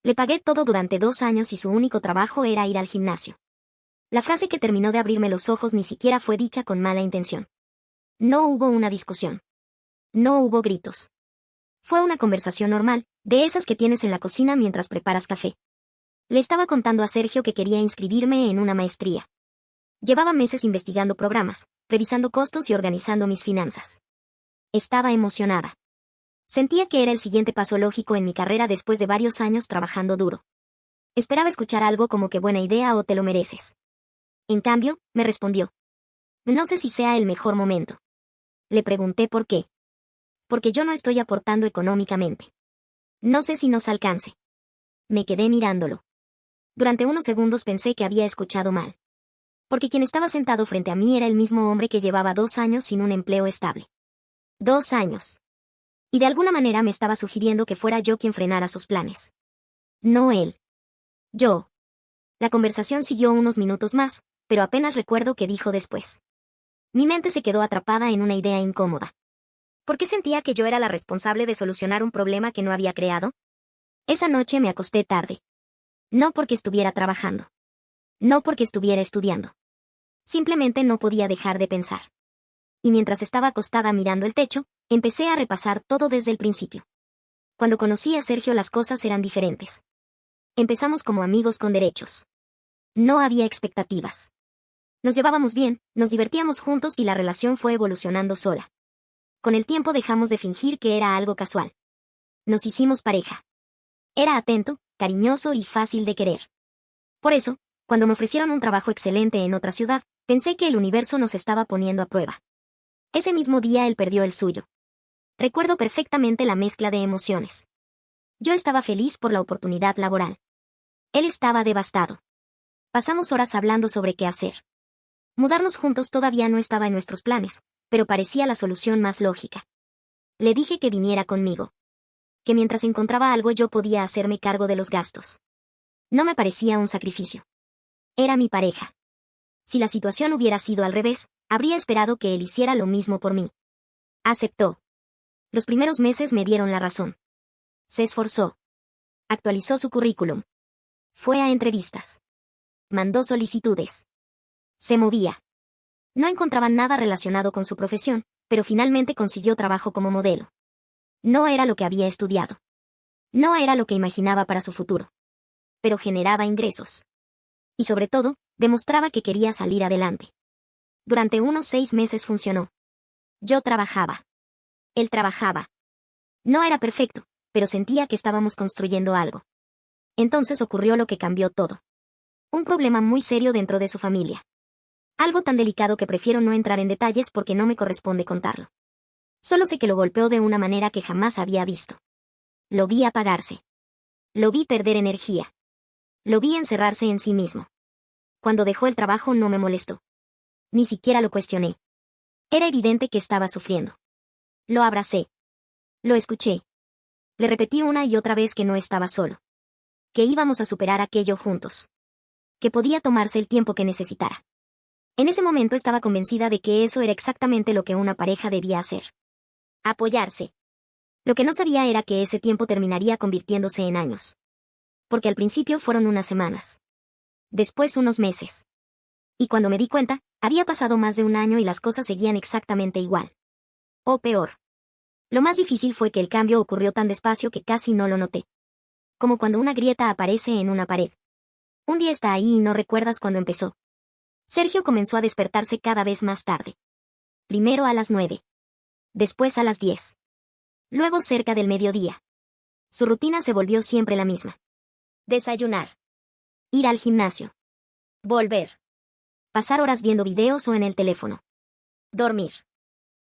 Le pagué todo durante 2 años y su único trabajo era ir al gimnasio. La frase que terminó de abrirme los ojos ni siquiera fue dicha con mala intención. No hubo una discusión. No hubo gritos. Fue una conversación normal, de esas que tienes en la cocina mientras preparas café. Le estaba contando a Sergio que quería inscribirme en una maestría. Llevaba meses investigando programas, revisando costos y organizando mis finanzas. Estaba emocionada. Sentía que era el siguiente paso lógico en mi carrera después de varios años trabajando duro. Esperaba escuchar algo como que buena idea o te lo mereces. En cambio, me respondió. No sé si sea el mejor momento. Le pregunté por qué. Porque yo no estoy aportando económicamente. No sé si nos alcance. Me quedé mirándolo. Durante unos segundos pensé que había escuchado mal. Porque quien estaba sentado frente a mí era el mismo hombre que llevaba 2 años sin un empleo estable. 2 años. Y de alguna manera me estaba sugiriendo que fuera yo quien frenara sus planes. No él. Yo. La conversación siguió unos minutos más, pero apenas recuerdo qué dijo después. Mi mente se quedó atrapada en una idea incómoda. ¿Por qué sentía que yo era la responsable de solucionar un problema que no había creado? Esa noche me acosté tarde. No porque estuviera trabajando. No porque estuviera estudiando. Simplemente no podía dejar de pensar. Y mientras estaba acostada mirando el techo, empecé a repasar todo desde el principio. Cuando conocí a Sergio las cosas eran diferentes. Empezamos como amigos con derechos. No había expectativas. Nos llevábamos bien, nos divertíamos juntos y la relación fue evolucionando sola. Con el tiempo dejamos de fingir que era algo casual. Nos hicimos pareja. Era atento, cariñoso y fácil de querer. Por eso, cuando me ofrecieron un trabajo excelente en otra ciudad, pensé que el universo nos estaba poniendo a prueba. Ese mismo día él perdió el suyo. Recuerdo perfectamente la mezcla de emociones. Yo estaba feliz por la oportunidad laboral. Él estaba devastado. Pasamos horas hablando sobre qué hacer. Mudarnos juntos todavía no estaba en nuestros planes, pero parecía la solución más lógica. Le dije que viniera conmigo. Que mientras encontraba algo yo podía hacerme cargo de los gastos. No me parecía un sacrificio. Era mi pareja. Si la situación hubiera sido al revés, habría esperado que él hiciera lo mismo por mí. Aceptó. Los primeros meses me dieron la razón. Se esforzó. Actualizó su currículum. Fue a entrevistas. Mandó solicitudes. Se movía. No encontraba nada relacionado con su profesión, pero finalmente consiguió trabajo como modelo. No era lo que había estudiado. No era lo que imaginaba para su futuro. Pero generaba ingresos. Y sobre todo, demostraba que quería salir adelante. Durante unos 6 meses funcionó. Yo trabajaba. Él trabajaba. No era perfecto, pero sentía que estábamos construyendo algo. Entonces ocurrió lo que cambió todo. Un problema muy serio dentro de su familia. Algo tan delicado que prefiero no entrar en detalles porque no me corresponde contarlo. Solo sé que lo golpeó de una manera que jamás había visto. Lo vi apagarse. Lo vi perder energía. Lo vi encerrarse en sí mismo. Cuando dejó el trabajo no me molestó. Ni siquiera lo cuestioné. Era evidente que estaba sufriendo. Lo abracé. Lo escuché. Le repetí una y otra vez que no estaba solo. Que íbamos a superar aquello juntos. Que podía tomarse el tiempo que necesitara. En ese momento estaba convencida de que eso era exactamente lo que una pareja debía hacer. Apoyarse. Lo que no sabía era que ese tiempo terminaría convirtiéndose en años. Porque al principio fueron unas semanas. Después unos meses. Y cuando me di cuenta, había pasado más de un año y las cosas seguían exactamente igual. O peor. Lo más difícil fue que el cambio ocurrió tan despacio que casi no lo noté. Como cuando una grieta aparece en una pared. Un día está ahí y no recuerdas cuándo empezó. Sergio comenzó a despertarse cada vez más tarde. Primero a las 9. Después a las 10. Luego cerca del mediodía. Su rutina se volvió siempre la misma. Desayunar. Ir al gimnasio. Volver. Pasar horas viendo videos o en el teléfono. Dormir.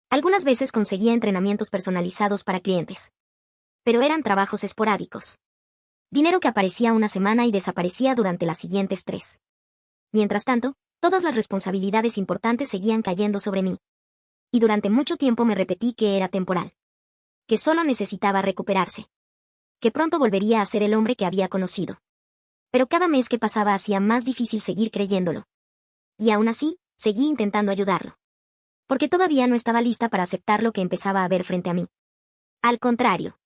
Algunas veces conseguía entrenamientos personalizados para clientes. Pero eran trabajos esporádicos. Dinero que aparecía una semana y desaparecía durante las siguientes 3. Mientras tanto, todas las responsabilidades importantes seguían cayendo sobre mí. Y durante mucho tiempo me repetí que era temporal. Que solo necesitaba recuperarse. Que pronto volvería a ser el hombre que había conocido. Pero cada mes que pasaba hacía más difícil seguir creyéndolo. Y aún así, seguí intentando ayudarlo. Porque todavía no estaba lista para aceptar lo que empezaba a ver frente a mí. Al contrario.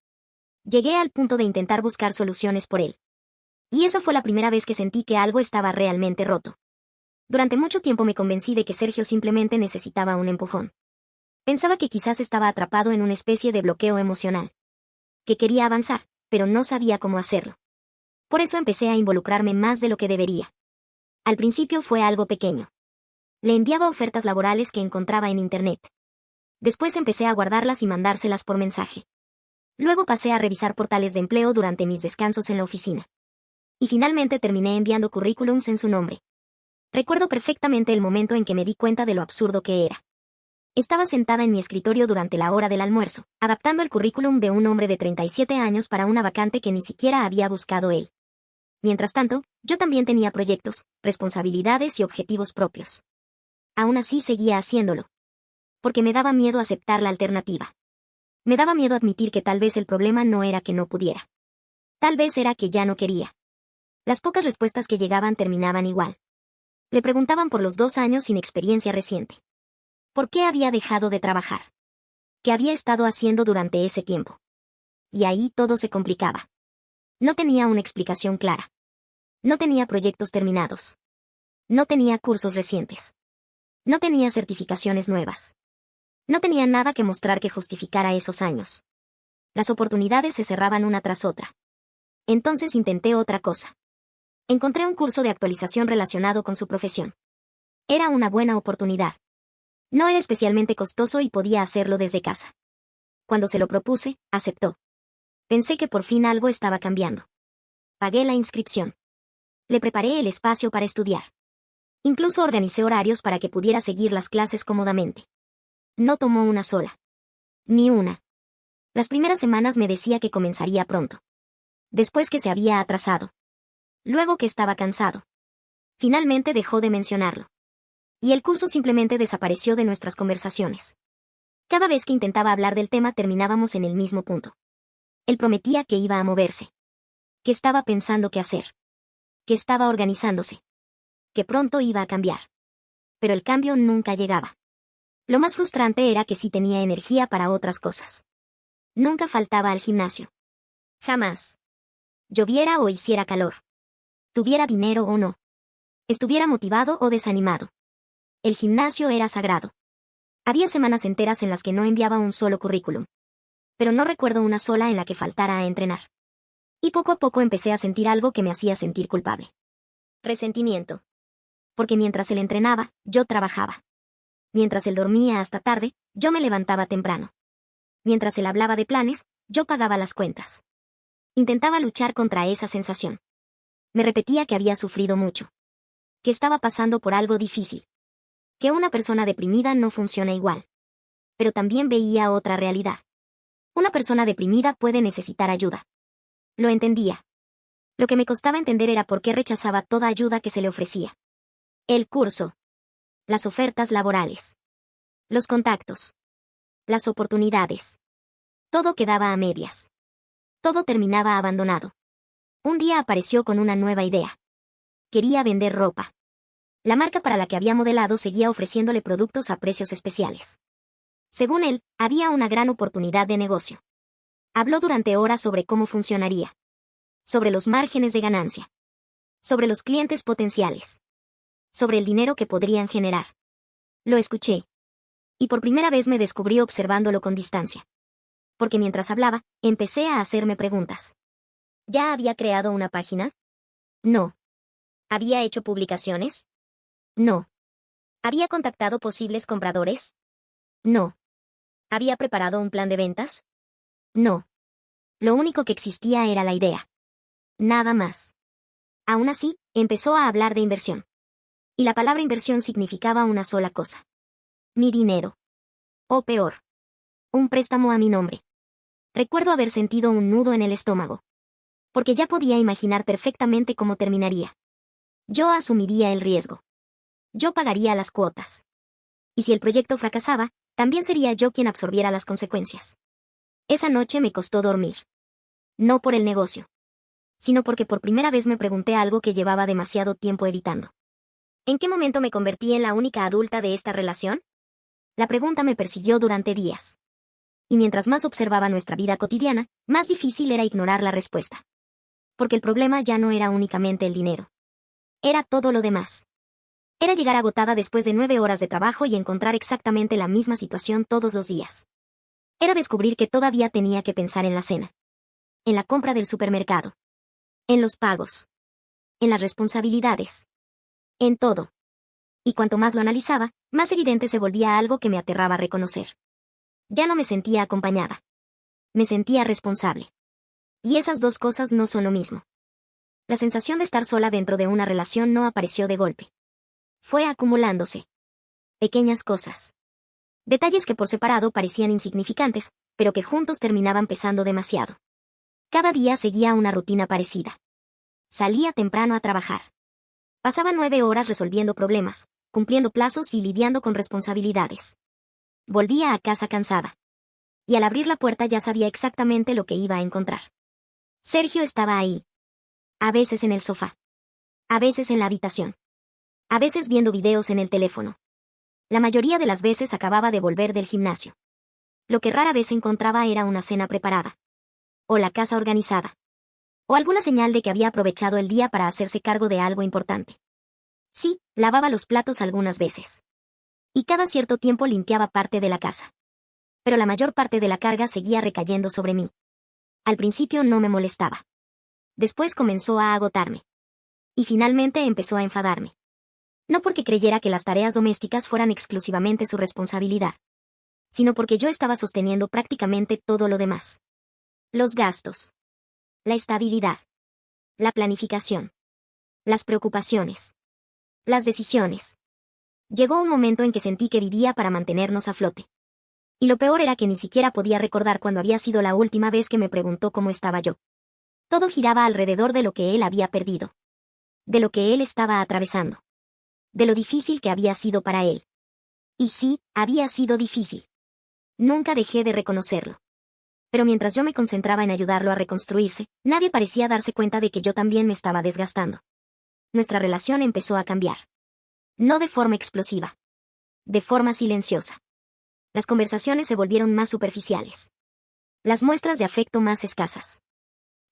Llegué al punto de intentar buscar soluciones por él. Y esa fue la primera vez que sentí que algo estaba realmente roto. Durante mucho tiempo me convencí de que Sergio simplemente necesitaba un empujón. Pensaba que quizás estaba atrapado en una especie de bloqueo emocional. Que quería avanzar, pero no sabía cómo hacerlo. Por eso empecé a involucrarme más de lo que debería. Al principio fue algo pequeño. Le enviaba ofertas laborales que encontraba en Internet. Después empecé a guardarlas y mandárselas por mensaje. Luego pasé a revisar portales de empleo durante mis descansos en la oficina. Y finalmente terminé enviando currículums en su nombre. Recuerdo perfectamente el momento en que me di cuenta de lo absurdo que era. Estaba sentada en mi escritorio durante la hora del almuerzo, adaptando el currículum de un hombre de 37 años para una vacante que ni siquiera había buscado él. Mientras tanto, yo también tenía proyectos, responsabilidades y objetivos propios. Aún así seguía haciéndolo. Porque me daba miedo aceptar la alternativa. Me daba miedo admitir que tal vez el problema no era que no pudiera. Tal vez era que ya no quería. Las pocas respuestas que llegaban terminaban igual. Le preguntaban por los 2 años sin experiencia reciente. ¿Por qué había dejado de trabajar? ¿Qué había estado haciendo durante ese tiempo? Y ahí todo se complicaba. No tenía una explicación clara. No tenía proyectos terminados. No tenía cursos recientes. No tenía certificaciones nuevas. No tenía nada que mostrar que justificara esos años. Las oportunidades se cerraban una tras otra. Entonces intenté otra cosa. Encontré un curso de actualización relacionado con su profesión. Era una buena oportunidad. No era especialmente costoso y podía hacerlo desde casa. Cuando se lo propuse, aceptó. Pensé que por fin algo estaba cambiando. Pagué la inscripción. Le preparé el espacio para estudiar. Incluso organicé horarios para que pudiera seguir las clases cómodamente. No tomó una sola. Ni una. Las primeras semanas me decía que comenzaría pronto. Después que se había atrasado. Luego que estaba cansado. Finalmente dejó de mencionarlo. Y el curso simplemente desapareció de nuestras conversaciones. Cada vez que intentaba hablar del tema terminábamos en el mismo punto. Él prometía que iba a moverse. Que estaba pensando qué hacer. Que estaba organizándose. Que pronto iba a cambiar. Pero el cambio nunca llegaba. Lo más frustrante era que sí tenía energía para otras cosas. Nunca faltaba al gimnasio. Jamás. Lloviera o hiciera calor. Tuviera dinero o no. Estuviera motivado o desanimado. El gimnasio era sagrado. Había semanas enteras en las que no enviaba un solo currículum. Pero no recuerdo una sola en la que faltara a entrenar. Y poco a poco empecé a sentir algo que me hacía sentir culpable. Resentimiento. Porque mientras él entrenaba, yo trabajaba. Mientras él dormía hasta tarde, yo me levantaba temprano. Mientras él hablaba de planes, yo pagaba las cuentas. Intentaba luchar contra esa sensación. Me repetía que había sufrido mucho. Que estaba pasando por algo difícil. Que una persona deprimida no funciona igual. Pero también veía otra realidad. Una persona deprimida puede necesitar ayuda. Lo entendía. Lo que me costaba entender era por qué rechazaba toda ayuda que se le ofrecía. El curso. Las ofertas laborales. Los contactos. Las oportunidades. Todo quedaba a medias. Todo terminaba abandonado. Un día apareció con una nueva idea. Quería vender ropa. La marca para la que había modelado seguía ofreciéndole productos a precios especiales. Según él, había una gran oportunidad de negocio. Habló durante horas sobre cómo funcionaría. Sobre los márgenes de ganancia. Sobre los clientes potenciales. Sobre el dinero que podrían generar. Lo escuché. Y por primera vez me descubrí observándolo con distancia. Porque mientras hablaba, empecé a hacerme preguntas. ¿Ya había creado una página? No. ¿Había hecho publicaciones? No. ¿Había contactado posibles compradores? No. ¿Había preparado un plan de ventas? No. Lo único que existía era la idea. Nada más. Aún así, empezó a hablar de inversión. Y la palabra inversión significaba una sola cosa. Mi dinero. O peor. Un préstamo a mi nombre. Recuerdo haber sentido un nudo en el estómago. Porque ya podía imaginar perfectamente cómo terminaría. Yo asumiría el riesgo. Yo pagaría las cuotas. Y si el proyecto fracasaba, también sería yo quien absorbiera las consecuencias. Esa noche me costó dormir. No por el negocio. Sino porque por primera vez me pregunté algo que llevaba demasiado tiempo evitando. ¿En qué momento me convertí en la única adulta de esta relación? La pregunta me persiguió durante días. Y mientras más observaba nuestra vida cotidiana, más difícil era ignorar la respuesta. Porque el problema ya no era únicamente el dinero. Era todo lo demás. Era llegar agotada después de 9 horas de trabajo y encontrar exactamente la misma situación todos los días. Era descubrir que todavía tenía que pensar en la cena. En la compra del supermercado. En los pagos. En las responsabilidades. En todo. Y cuanto más lo analizaba, más evidente se volvía algo que me aterraba reconocer. Ya no me sentía acompañada. Me sentía responsable. Y esas dos cosas no son lo mismo. La sensación de estar sola dentro de una relación no apareció de golpe. Fue acumulándose. Pequeñas cosas. Detalles que por separado parecían insignificantes, pero que juntos terminaban pesando demasiado. Cada día seguía una rutina parecida. Salía temprano a trabajar. Pasaba 9 horas resolviendo problemas, cumpliendo plazos y lidiando con responsabilidades. Volvía a casa cansada. Y al abrir la puerta ya sabía exactamente lo que iba a encontrar. Sergio estaba ahí. A veces en el sofá. A veces en la habitación. A veces viendo videos en el teléfono. La mayoría de las veces acababa de volver del gimnasio. Lo que rara vez encontraba era una cena preparada. O la casa organizada. O alguna señal de que había aprovechado el día para hacerse cargo de algo importante. Sí, lavaba los platos algunas veces. Y cada cierto tiempo limpiaba parte de la casa. Pero la mayor parte de la carga seguía recayendo sobre mí. Al principio no me molestaba. Después comenzó a agotarme. Y finalmente empezó a enfadarme. No porque creyera que las tareas domésticas fueran exclusivamente su responsabilidad, sino porque yo estaba sosteniendo prácticamente todo lo demás. Los gastos. La estabilidad. La planificación. Las preocupaciones. Las decisiones. Llegó un momento en que sentí que vivía para mantenernos a flote. Y lo peor era que ni siquiera podía recordar cuándo había sido la última vez que me preguntó cómo estaba yo. Todo giraba alrededor de lo que él había perdido. De lo que él estaba atravesando. De lo difícil que había sido para él. Y sí, había sido difícil. Nunca dejé de reconocerlo. Pero mientras yo me concentraba en ayudarlo a reconstruirse, nadie parecía darse cuenta de que yo también me estaba desgastando. Nuestra relación empezó a cambiar. No de forma explosiva. De forma silenciosa. Las conversaciones se volvieron más superficiales. Las muestras de afecto más escasas.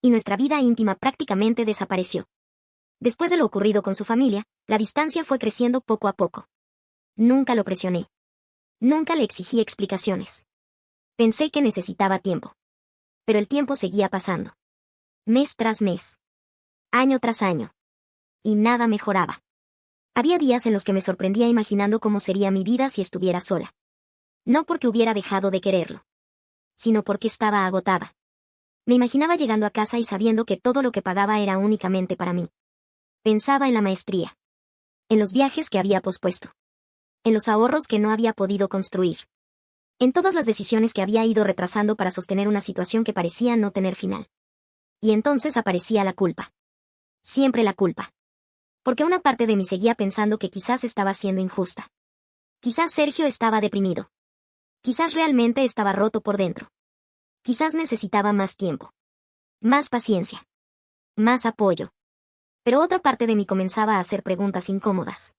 Y nuestra vida íntima prácticamente desapareció. Después de lo ocurrido con su familia, la distancia fue creciendo poco a poco. Nunca lo presioné. Nunca le exigí explicaciones. Pensé que necesitaba tiempo. Pero el tiempo seguía pasando. Mes tras mes. Año tras año. Y nada mejoraba. Había días en los que me sorprendía imaginando cómo sería mi vida si estuviera sola. No porque hubiera dejado de quererlo. Sino porque estaba agotada. Me imaginaba llegando a casa y sabiendo que todo lo que pagaba era únicamente para mí. Pensaba en la maestría. En los viajes que había pospuesto. En los ahorros que no había podido construir. En todas las decisiones que había ido retrasando para sostener una situación que parecía no tener final. Y entonces aparecía la culpa. Siempre la culpa. Porque una parte de mí seguía pensando que quizás estaba siendo injusta. Quizás Sergio estaba deprimido. Quizás realmente estaba roto por dentro. Quizás necesitaba más tiempo. Más paciencia. Más apoyo. Pero otra parte de mí comenzaba a hacer preguntas incómodas.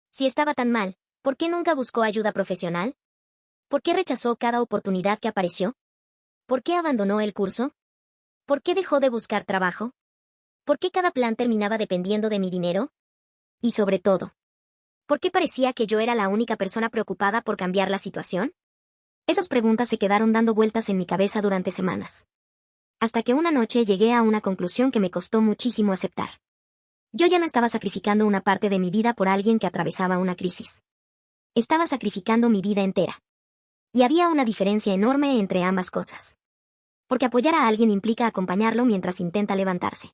Si estaba tan mal, ¿por qué nunca buscó ayuda profesional? ¿Por qué rechazó cada oportunidad que apareció? ¿Por qué abandonó el curso? ¿Por qué dejó de buscar trabajo? ¿Por qué cada plan terminaba dependiendo de mi dinero? Y sobre todo, ¿por qué parecía que yo era la única persona preocupada por cambiar la situación? Esas preguntas se quedaron dando vueltas en mi cabeza durante semanas. Hasta que una noche llegué a una conclusión que me costó muchísimo aceptar. Yo ya no estaba sacrificando una parte de mi vida por alguien que atravesaba una crisis. Estaba sacrificando mi vida entera. Y había una diferencia enorme entre ambas cosas. Porque apoyar a alguien implica acompañarlo mientras intenta levantarse.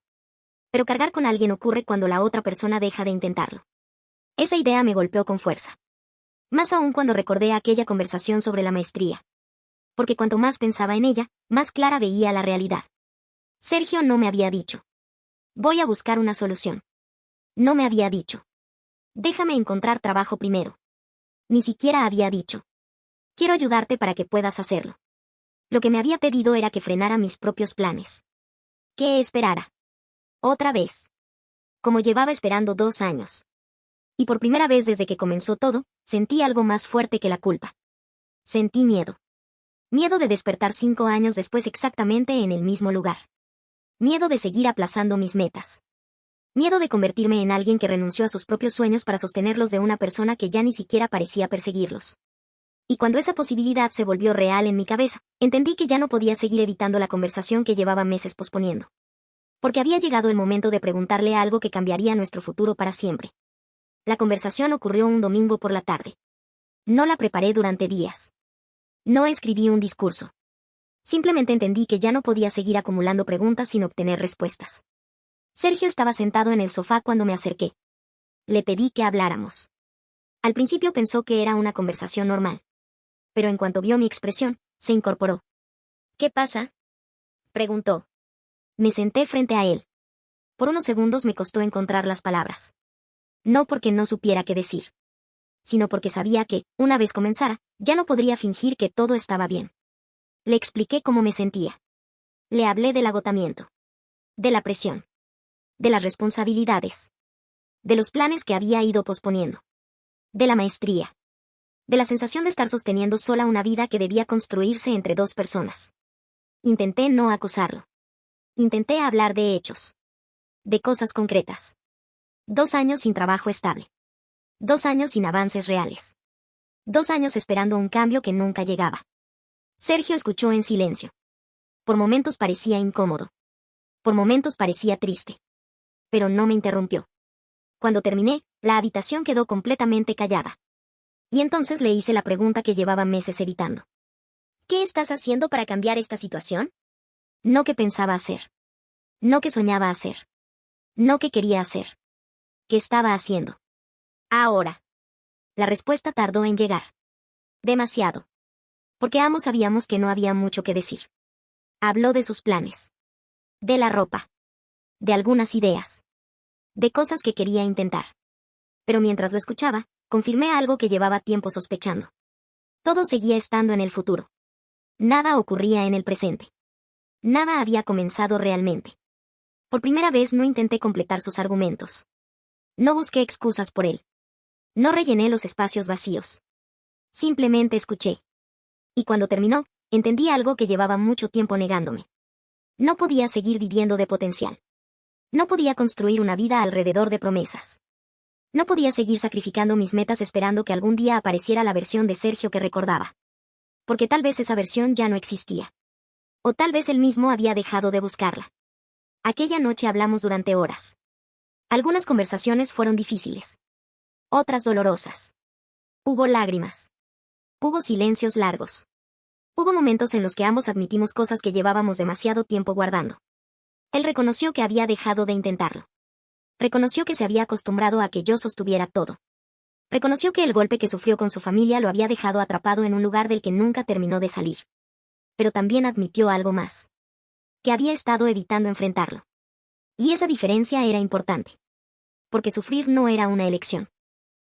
Pero cargar con alguien ocurre cuando la otra persona deja de intentarlo. Esa idea me golpeó con fuerza. Más aún cuando recordé aquella conversación sobre la maestría. Porque cuanto más pensaba en ella, más clara veía la realidad. Sergio no me había dicho. Voy a buscar una solución. No me había dicho. Déjame encontrar trabajo primero. Ni siquiera había dicho. Quiero ayudarte para que puedas hacerlo. Lo que me había pedido era que frenara mis propios planes. Que esperara. Otra vez. Como llevaba esperando 2 años. Y por primera vez desde que comenzó todo, sentí algo más fuerte que la culpa. Sentí miedo. Miedo de despertar 5 años después exactamente en el mismo lugar. Miedo de seguir aplazando mis metas. Miedo de convertirme en alguien que renunció a sus propios sueños para sostenerlos de una persona que ya ni siquiera parecía perseguirlos. Y cuando esa posibilidad se volvió real en mi cabeza, entendí que ya no podía seguir evitando la conversación que llevaba meses posponiendo. Porque había llegado el momento de preguntarle algo que cambiaría nuestro futuro para siempre. La conversación ocurrió un domingo por la tarde. No la preparé durante días. No escribí un discurso. Simplemente entendí que ya no podía seguir acumulando preguntas sin obtener respuestas. Sergio estaba sentado en el sofá cuando me acerqué. Le pedí que habláramos. Al principio pensó que era una conversación normal. Pero en cuanto vio mi expresión, se incorporó. ¿Qué pasa?, preguntó. Me senté frente a él. Por unos segundos me costó encontrar las palabras. No porque no supiera qué decir, sino porque sabía que, una vez comenzara, ya no podría fingir que todo estaba bien. Le expliqué cómo me sentía. Le hablé del agotamiento, de la presión, de las responsabilidades, de los planes que había ido posponiendo, de la maestría, de la sensación de estar sosteniendo sola una vida que debía construirse entre dos personas. Intenté no acusarlo. Intenté hablar de hechos, de cosas concretas. 2 años sin trabajo estable. 2 años sin avances reales. 2 años esperando un cambio que nunca llegaba. Sergio escuchó en silencio. Por momentos parecía incómodo. Por momentos parecía triste. Pero no me interrumpió. Cuando terminé, la habitación quedó completamente callada. Y entonces le hice la pregunta que llevaba meses evitando. ¿Qué estás haciendo para cambiar esta situación? No que pensaba hacer. No que soñaba hacer. No que quería hacer. ¿Qué estaba haciendo? Ahora. La respuesta tardó en llegar. Demasiado. Porque ambos sabíamos que no había mucho que decir. Habló de sus planes. De la ropa. De algunas ideas. De cosas que quería intentar. Pero mientras lo escuchaba, confirmé algo que llevaba tiempo sospechando. Todo seguía estando en el futuro. Nada ocurría en el presente. Nada había comenzado realmente. Por primera vez no intenté completar sus argumentos. No busqué excusas por él. No rellené los espacios vacíos. Simplemente escuché. Y cuando terminó, entendí algo que llevaba mucho tiempo negándome. No podía seguir viviendo de potencial. No podía construir una vida alrededor de promesas. No podía seguir sacrificando mis metas esperando que algún día apareciera la versión de Sergio que recordaba. Porque tal vez esa versión ya no existía. O tal vez él mismo había dejado de buscarla. Aquella noche hablamos durante horas. Algunas conversaciones fueron difíciles. Otras dolorosas. Hubo lágrimas. Hubo silencios largos. Hubo momentos en los que ambos admitimos cosas que llevábamos demasiado tiempo guardando. Él reconoció que había dejado de intentarlo. Reconoció que se había acostumbrado a que yo sostuviera todo. Reconoció que el golpe que sufrió con su familia lo había dejado atrapado en un lugar del que nunca terminó de salir. Pero también admitió algo más. Que había estado evitando enfrentarlo. Y esa diferencia era importante. Porque sufrir no era una elección.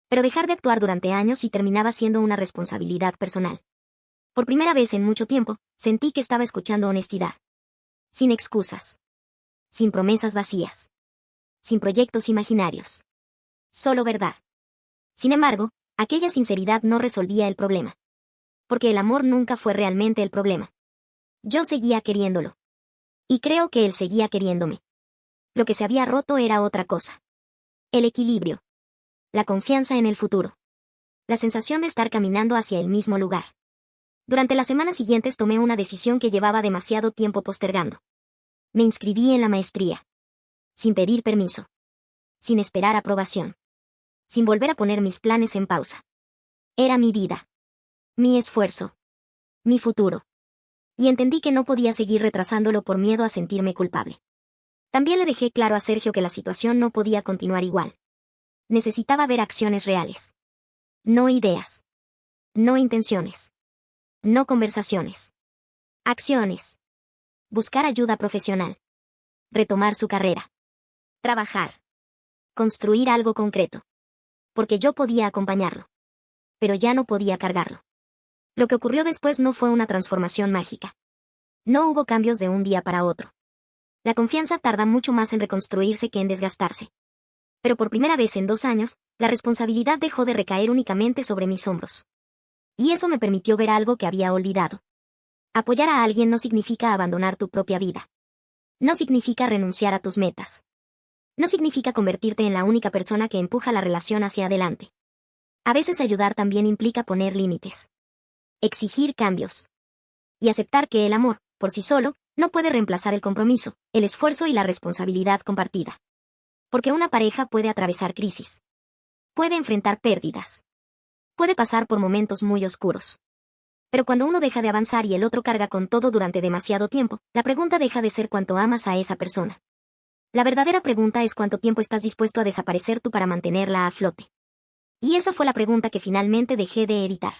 Pero dejar de actuar durante años sí terminaba siendo una responsabilidad personal. Por primera vez en mucho tiempo, sentí que estaba escuchando honestidad. Sin excusas. Sin promesas vacías. Sin proyectos imaginarios. Solo verdad. Sin embargo, aquella sinceridad no resolvía el problema. Porque el amor nunca fue realmente el problema. Yo seguía queriéndolo. Y creo que él seguía queriéndome. Lo que se había roto era otra cosa. El equilibrio. La confianza en el futuro. La sensación de estar caminando hacia el mismo lugar. Durante las semanas siguientes tomé una decisión que llevaba demasiado tiempo postergando. Me inscribí en la maestría. Sin pedir permiso. Sin esperar aprobación. Sin volver a poner mis planes en pausa. Era mi vida. Mi esfuerzo. Mi futuro. Y entendí que no podía seguir retrasándolo por miedo a sentirme culpable. También le dejé claro a Sergio que la situación no podía continuar igual. Necesitaba ver acciones reales. No ideas. No intenciones. No conversaciones. Acciones. Buscar ayuda profesional. Retomar su carrera. Trabajar. Construir algo concreto. Porque yo podía acompañarlo. Pero ya no podía cargarlo. Lo que ocurrió después no fue una transformación mágica. No hubo cambios de un día para otro. La confianza tarda mucho más en reconstruirse que en desgastarse. Pero por primera vez en 2 años, la responsabilidad dejó de recaer únicamente sobre mis hombros. Y eso me permitió ver algo que había olvidado. Apoyar a alguien no significa abandonar tu propia vida. No significa renunciar a tus metas. No significa convertirte en la única persona que empuja la relación hacia adelante. A veces ayudar también implica poner límites. Exigir cambios. Y aceptar que el amor, por sí solo, no puede reemplazar el compromiso, el esfuerzo y la responsabilidad compartida. Porque una pareja puede atravesar crisis. Puede enfrentar pérdidas. Puede pasar por momentos muy oscuros. Pero cuando uno deja de avanzar y el otro carga con todo durante demasiado tiempo, la pregunta deja de ser cuánto amas a esa persona. La verdadera pregunta es cuánto tiempo estás dispuesto a desaparecer tú para mantenerla a flote. Y esa fue la pregunta que finalmente dejé de evitar.